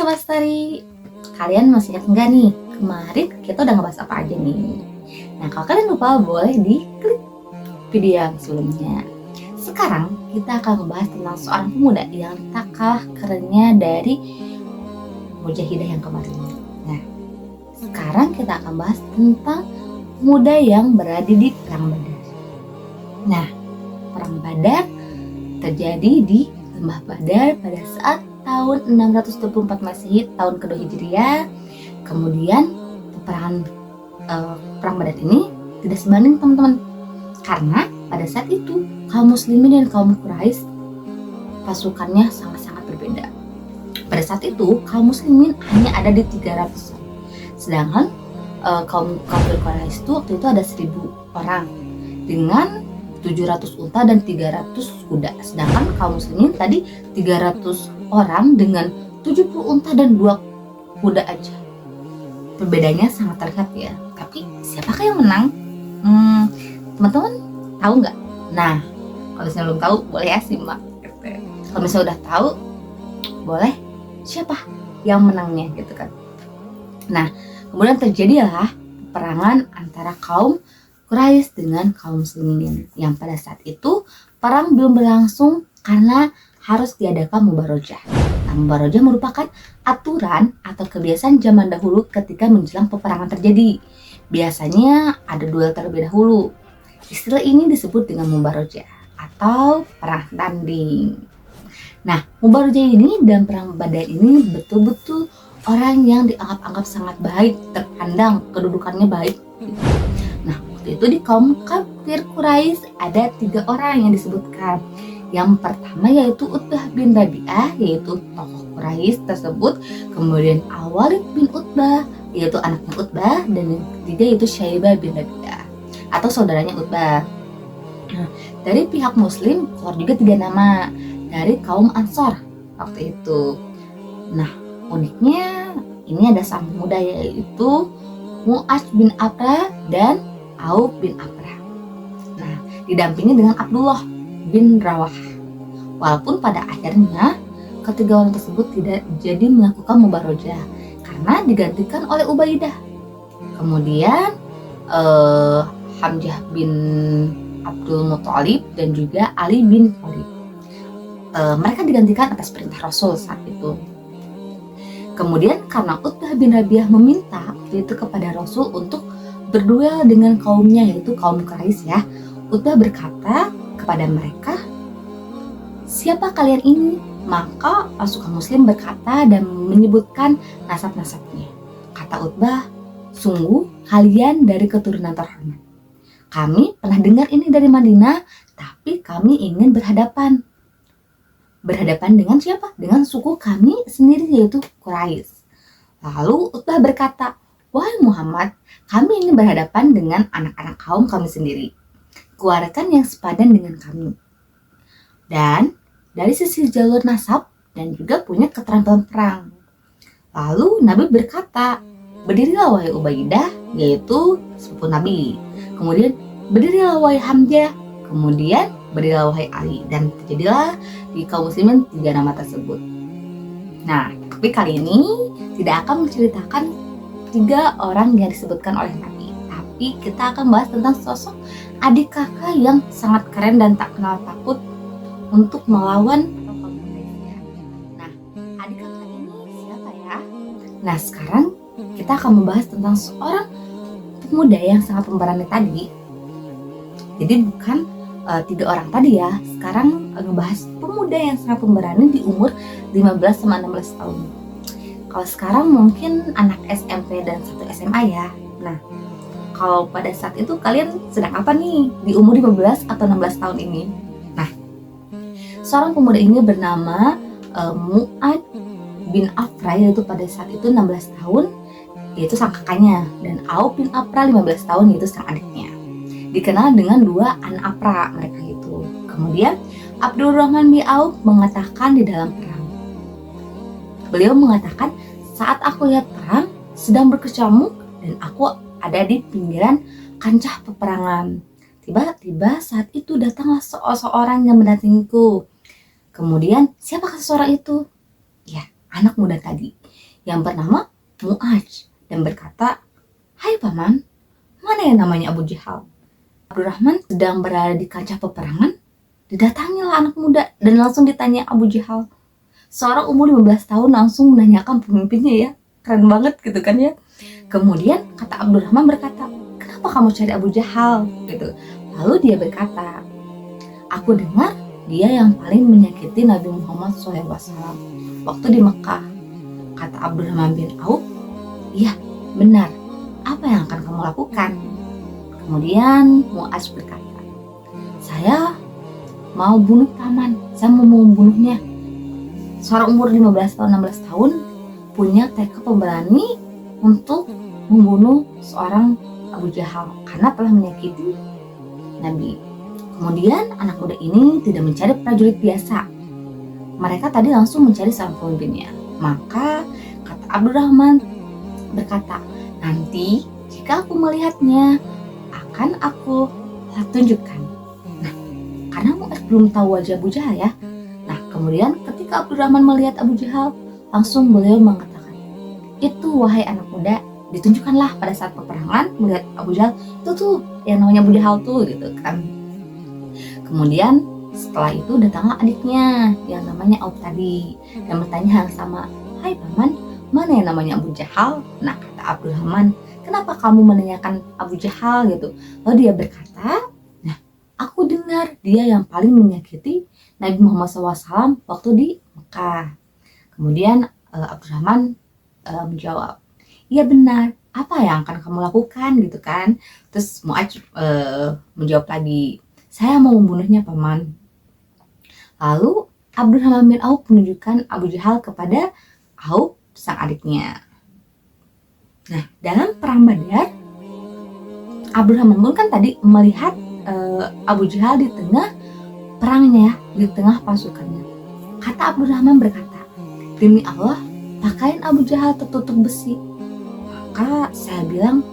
Sobat Story, kalian masih ingat nggak nih? Kemarin kita udah ngebahas apa aja nih? Nah, kalau kalian lupa boleh diklik video yang sebelumnya. Sekarang kita akan membahas tentang seorang pemuda yang tak kalah kerennya dari Mujahidah yang kemarin. Nah, sekarang kita akan bahas tentang pemuda yang berada di Perang Badar. Nah, Perang Badar terjadi di Lembah Badar pada saat tahun 624 Masehi, tahun kedua Hijriah. Kemudian perang Badar ini tidak sebanding teman-teman, karena pada saat itu kaum muslimin dan kaum Quraisy pasukannya sangat-sangat berbeda. Pada saat itu kaum muslimin hanya ada di 300, sedangkan kaum kafir Quraisy itu waktu itu ada 1000 orang dengan 700 unta dan 300 kuda. Sedangkan kaum muslimin tadi 300 orang dengan 70 unta dan 2 kuda aja. Perbedaannya sangat terlihat ya. Tapi siapakah yang menang? Teman-teman tahu nggak? Nah, kalau misalnya belum tahu boleh ya simak. Kalau misalnya udah tahu boleh siapa yang menangnya gitu kan. Nah, kemudian terjadilah peperangan antara kaum Quraisy dengan kaum muslimin, yang pada saat itu perang belum berlangsung karena harus diadakan mubarojah. Nah, mubarojah merupakan aturan atau kebiasaan zaman dahulu ketika menjelang peperangan terjadi. Biasanya ada duel terlebih dahulu. Istilah ini disebut dengan mubarojah atau perang tanding. Nah, mubarojah ini dan perang Badar ini betul-betul orang yang dianggap sangat baik, terpandang kedudukannya baik. Nah, waktu itu di kaum kafir Quraisy ada 3 orang yang disebutkan. Yang pertama yaitu Utbah bin Rabi'ah, yaitu tokoh Quraisy tersebut. Kemudian Al-Walid bin Utbah, yaitu anaknya Utbah. Dan yang ketiga yaitu Syaibah bin Rabi'ah atau saudaranya Utbah. Nah, dari pihak Muslim keluar juga 3 nama dari kaum Ansor waktu itu. Nah, uniknya ini ada sang pemuda yaitu Mu'adz bin Afra dan Auf bin Afra. Nah, didampingi dengan Abdullah bin Rawah. Walaupun pada akhirnya ketiga orang tersebut tidak jadi melakukan mubarojah karena digantikan oleh Ubaidah. Kemudian Hamzah bin Abdul Muthalib dan juga Ali bin Thalib. Mereka digantikan atas perintah Rasul saat itu. Kemudian karena Utbah bin Rabi'ah meminta itu kepada Rasul untuk berduel dengan kaumnya yaitu kaum Quraisy ya, Utbah berkata kepada mereka, "Siapa kalian ini?" Maka pasukan muslim berkata dan menyebutkan nasab-nasabnya. Kata Utbah, "Sungguh kalian dari keturunan terhormat. Kami pernah dengar ini dari Madinah, tapi kami ingin berhadapan. Berhadapan dengan siapa? Dengan suku kami sendiri yaitu Quraisy." Lalu Utbah berkata, "Wahai Muhammad, kami ingin berhadapan dengan anak-anak kaum kami sendiri. Keluarkan yang sepadan dengan kami. Dan dari sisi jalur nasab dan juga punya keterampilan perang." Lalu Nabi berkata, "Berdirilah wahai Ubaidah," yaitu sepupu Nabi. Kemudian, "Berdirilah wahai Hamzah." Kemudian, "Berdirilah wahai Ali." Dan terjadilah di kaum muslimin 3 nama tersebut. Nah, tapi kali ini tidak akan menceritakan 3 orang yang disebutkan oleh Nabi, tapi kita akan bahas tentang sosok adik kakak yang sangat keren dan tak kenal takut untuk melawan kaum Quraisy. Nah, adik kakak ini siapa ya? Nah, sekarang kita akan membahas tentang seorang pemuda yang sangat pemberani tadi. Jadi bukan 3 orang tadi ya. Sekarang ngebahas pemuda yang sangat pemberani di umur 15 sama 16 tahun. Kalau sekarang mungkin anak SMP dan 1 SMA ya. Nah, kalau pada saat itu kalian sedang apa nih di umur 15 atau 16 tahun ini? Nah, seorang pemuda ini bernama Mu'adz bin Afra, yaitu pada saat itu 16 tahun, yaitu sang kakaknya. Dan Auf bin Afra 15 tahun, yaitu sang adiknya. Dikenal dengan 2 anak Afra mereka itu. Kemudian Abdurrahman bin Auf mengatakan di dalam perang, beliau mengatakan, "Saat aku lihat perang sedang berkecamuk dan aku ada di pinggiran kancah peperangan. Tiba-tiba saat itu datanglah seorang yang mendatangiku. Kemudian siapakah seseorang itu? Ya, anak muda tadi. yang bernama Mu'adz dan berkata, "Hai paman, mana yang namanya Abu Jahal?" Abdurrahman sedang berada di kancah peperangan, didatangilah anak muda dan langsung ditanya Abu Jahal. Seorang umur 15 tahun langsung menanyakan pemimpinnya ya. Keren banget gitu kan ya. Kemudian kata Abdurrahman berkata, "Kenapa kamu cari Abu Jahal?" gitu. Lalu dia berkata, "Aku dengar dia yang paling menyakiti Nabi Muhammad SAW waktu di Mekah." Kata Abdurrahman bin Auf, "Iya, benar. Apa yang akan kamu lakukan?" Kemudian Mu'adz berkata, "Saya mau bunuh paman. Saya mau membunuhnya." Seorang umur 15 tahun, 16 tahun punya tekad pemberani untuk membunuh seorang Abu Jahal karena telah menyakiti Nabi. Kemudian anak muda ini tidak mencari prajurit biasa. Mereka tadi langsung mencari sang pemimpinnya. Maka kata Abdurrahman berkata, "Nanti jika aku melihatnya akan aku tunjukkan." Nah, karena Mu'adz belum tahu wajah Abu Jahal ya. Nah, kemudian ketika Abdurrahman melihat Abu Jahal, langsung beliau mengatakan, "Itu wahai anak muda." Ditunjukkanlah pada saat peperangan melihat Abu Jahal, "Itu tuh yang namanya Abu Jahal tuh," gitu kan. Kemudian setelah itu datanglah adiknya yang namanya Auf tadi dan bertanya hal yang sama, "Hai paman, mana yang namanya Abu Jahal?" Nah, kata Abdurrahman, "Kenapa kamu menanyakan Abu Jahal?" gitu. Lalu dia berkata, "Nah, aku dengar dia yang paling menyakiti Nabi Muhammad SAW waktu di Mekah." Kemudian Abdurrahman menjawab, "Iya benar. Apa yang akan kamu lakukan?" gitu kan. Terus Mu'adz menjawab lagi, "Saya mau membunuhnya paman." Lalu Abdurrahman bin Auf menunjukkan Abu Jahal kepada Auf sang adiknya. Nah, dalam perang Badar, Abdurrahman pun kan tadi melihat Abu Jahal di tengah perangnya, di tengah pasukannya. Kata Abdurrahman berkata, "Demi Allah, pakaian Abu Jahal tertutup besi." Maka saya bilang,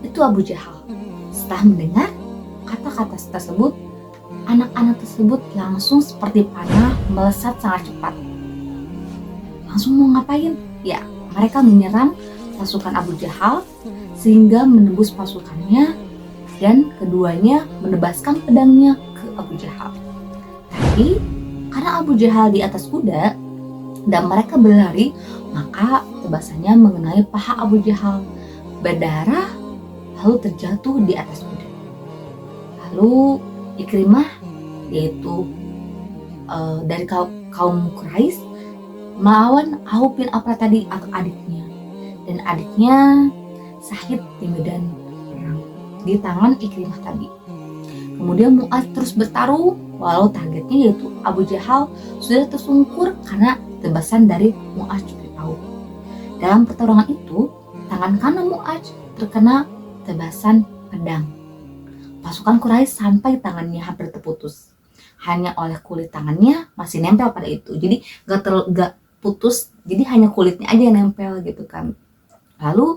"Itu Abu Jahal." Setelah mendengar kata-kata tersebut, anak-anak tersebut langsung seperti panah melesat sangat cepat. Langsung mau ngapain? Ya, mereka menyerang pasukan Abu Jahal sehingga menembus pasukannya dan keduanya menebaskan pedangnya ke Abu Jahal. Tapi karena Abu Jahal di atas kuda dan mereka berlari, maka tebasannya mengenai paha Abu Jahal, berdarah lalu terjatuh di atas kuda. Lalu Ikrimah, yaitu dari kaum Quraisy, melawan Auf bin Affan tadi atau adiknya, dan adiknya syahid di medan perang di tangan Ikrimah tadi. Kemudian Mu'adz terus bertaruh walau targetnya yaitu Abu Jahal sudah tersungkur karena tebasan dari Mu'adz bin Auf. Dalam pertarungan itu, tangan kanan Mu'adz terkena tebasan pedang. Pasukan Quraisy sampai tangannya hampir terputus. Hanya oleh kulit tangannya masih nempel pada itu. Jadi gak putus, jadi hanya kulitnya aja yang nempel gitu kan. Lalu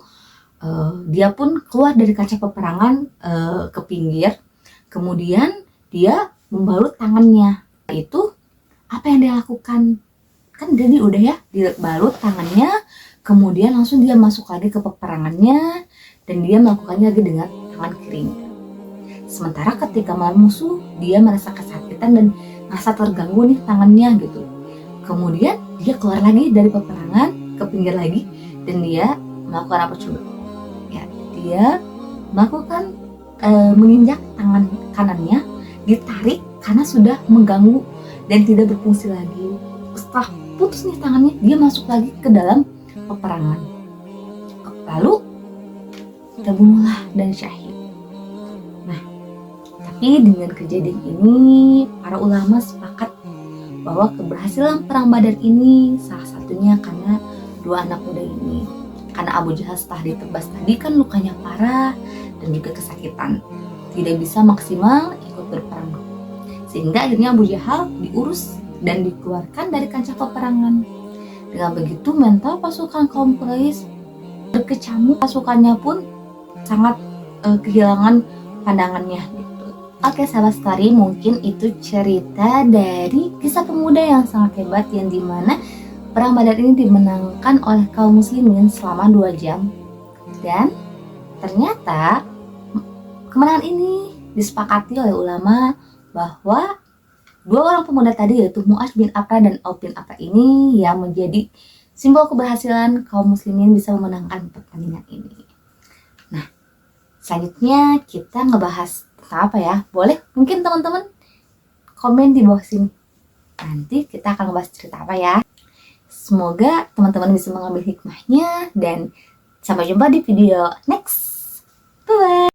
dia pun keluar dari kaca peperangan ke pinggir. Kemudian dia membalut tangannya. Itu apa yang dia lakukan? Kan jadi udah ya, dibalut tangannya, kemudian langsung dia masuk lagi ke peperangannya dan dia melakukannya lagi dengan tangan kirinya. Sementara ketika melawan musuh, dia merasa kesakitan dan merasa terganggu nih tangannya gitu. Kemudian dia keluar lagi dari peperangan ke pinggir lagi dan dia melakukan apa coba? Ya, dia melakukan menginjak tangan kanannya, ditarik karena sudah mengganggu dan tidak berfungsi lagi. Setelah putus nih tangannya, dia masuk lagi ke dalam peperangan. Lalu terbunuhlah dan syahid. Nah, tapi dengan kejadian ini, para ulama sepakat bahwa keberhasilan perang Badar ini salah satunya karena dua anak muda ini. Karena Abu Jahal setelah ditebas tadi kan lukanya parah dan juga kesakitan, tidak bisa maksimal ikut berperang, sehingga akhirnya Abu Jahal diurus dan dikeluarkan dari kancah peperangan. Dengan begitu mental pasukan kaum Quraisy berkecamuk, pasukannya pun sangat kehilangan pandangannya gitu. Oke sahabat sekali, mungkin itu cerita dari kisah pemuda yang sangat hebat yang dimana Perang Badar ini dimenangkan oleh kaum muslimin selama 2 jam. Dan ternyata kemenangan ini disepakati oleh ulama bahwa 2 orang pemuda tadi, yaitu Mu'adz bin Afra dan Auf bin Afra ini, yang menjadi simbol keberhasilan kaum muslimin bisa memenangkan pertandingan ini. Nah, selanjutnya kita ngebahas tentang apa ya? Boleh mungkin teman-teman komen di bawah sini. Nanti kita akan ngebahas cerita apa ya. Semoga teman-teman bisa mengambil hikmahnya dan sampai jumpa di video next. Bye-bye.